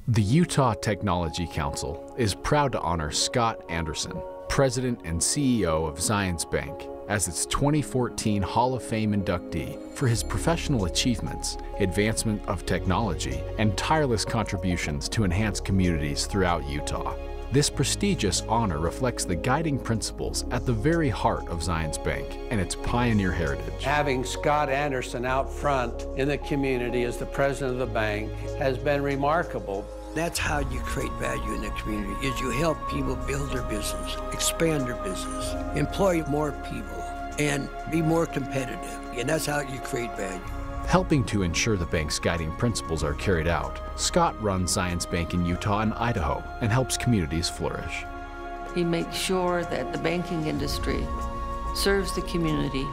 The Utah Technology Council is proud to honor Scott Anderson, President and CEO of Zions Bank, as its 2014 Hall of Fame inductee for his professional achievements, advancement of technology, and tireless contributions to enhance communities throughout Utah. This prestigious honor reflects the guiding principles at the very heart of Zions Bank and its pioneer heritage. Having Scott Anderson out front in the community as the president of the bank has been remarkable. That's how you create value in the community, is you help people build their business, expand their business, employ more people, and be more competitive. And that's how you create value. Helping to ensure the bank's guiding principles are carried out, Scott runs Zions Bank in Utah and Idaho and helps communities flourish. He makes sure that the banking industry serves the community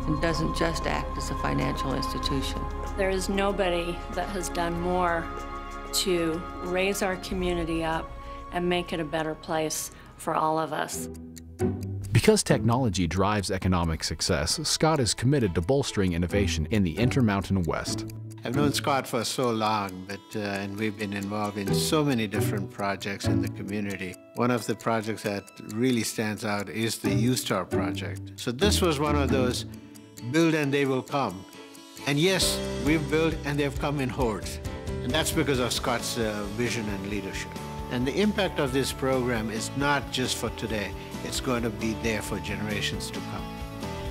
and doesn't just act as a financial institution. There is nobody that has done more to raise our community up and make it a better place for all of us. Because technology drives economic success, Scott is committed to bolstering innovation in the Intermountain West. I've known Scott for so long, and we've been involved in so many different projects in the community. One of the projects that really stands out is the U-Star project. So this was one of those build and they will come. And yes, we've built and they've come in hordes. And that's because of Scott's vision and leadership. And the impact of this program is not just for today, it's going to be there for generations to come.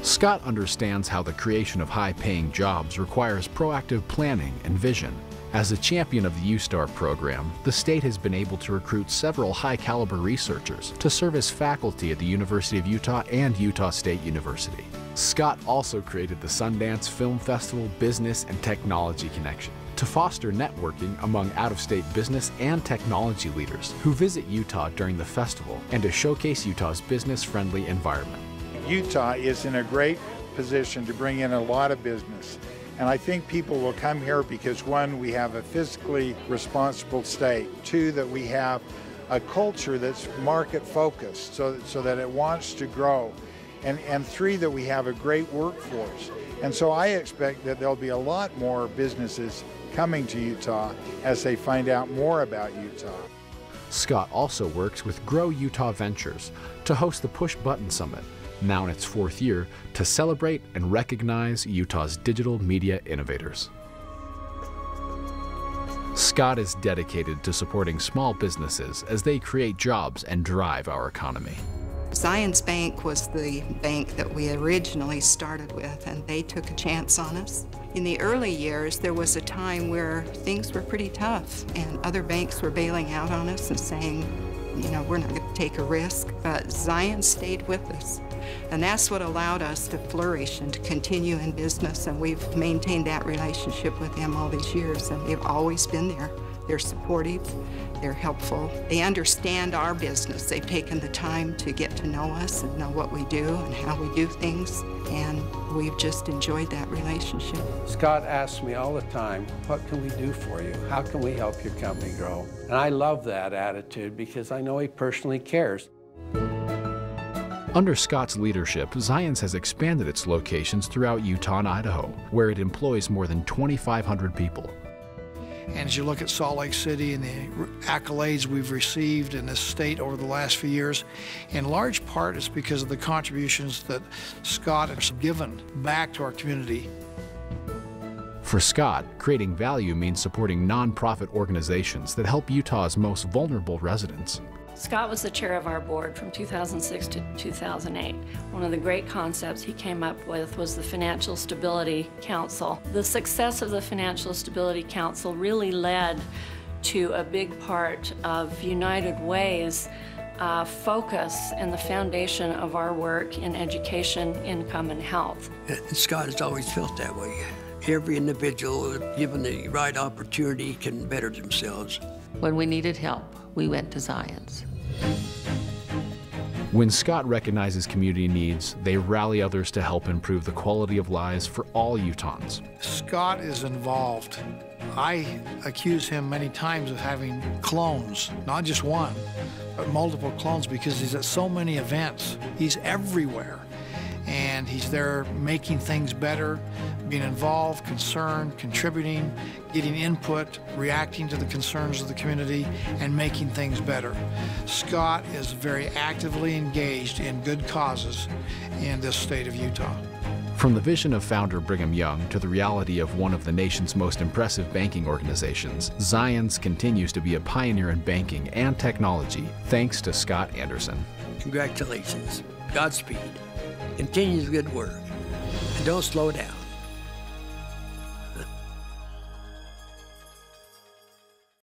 Scott understands how the creation of high-paying jobs requires proactive planning and vision. As a champion of the U-Star program, the state has been able to recruit several high-caliber researchers to serve as faculty at the University of Utah and Utah State University. Scott also created the Sundance Film Festival Business and Technology Connection to foster networking among out-of-state business and technology leaders who visit Utah during the festival and to showcase Utah's business-friendly environment. Utah is in a great position to bring in a lot of business. And I think people will come here because, one, we have a fiscally responsible state. Two, that we have a culture that's market-focused so that it wants to grow. And three, that we have a great workforce. And so I expect that there'll be a lot more businesses coming to Utah as they find out more about Utah. Scott also works with Grow Utah Ventures to host the Push Button Summit, now in its 4th year, to celebrate and recognize Utah's digital media innovators. Scott is dedicated to supporting small businesses as they create jobs and drive our economy. Zions Bank was the bank that we originally started with, and they took a chance on us. In the early years, there was a time where things were pretty tough, and other banks were bailing out on us and saying, you know, we're not going to take a risk, but Zions stayed with us. And that's what allowed us to flourish and to continue in business, and we've maintained that relationship with them all these years, and they've always been there. They're supportive, they're helpful, they understand our business. They've taken the time to get to know us and know what we do and how we do things, and we've just enjoyed that relationship. Scott asks me all the time, what can we do for you? How can we help your company grow? And I love that attitude because I know he personally cares. Under Scott's leadership, Zions has expanded its locations throughout Utah and Idaho, where it employs more than 2,500 people. And as you look at Salt Lake City and the accolades we've received in this state over the last few years, in large part it's because of the contributions that Scott has given back to our community. For Scott, creating value means supporting nonprofit organizations that help Utah's most vulnerable residents. Scott was the chair of our board from 2006 to 2008. One of the great concepts he came up with was the Financial Stability Council. The success of the Financial Stability Council really led to a big part of United Way's focus and the foundation of our work in education, income, and health. And Scott has always felt that way. Every individual, given the right opportunity, can better themselves. When we needed help, we went to Zions. When Scott recognizes community needs, they rally others to help improve the quality of lives for all Utahns. Scott is involved. I accuse him many times of having clones, not just one, but multiple clones, because he's at so many events. He's everywhere. and he's there making things better, being involved, concerned, contributing, getting input, reacting to the concerns of the community, and making things better. Scott is very actively engaged in good causes in this state of Utah. From the vision of founder Brigham Young to the reality of one of the nation's most impressive banking organizations, Zions continues to be a pioneer in banking and technology, thanks to Scott Anderson. Congratulations. Godspeed. Continue the good work. And don't slow down.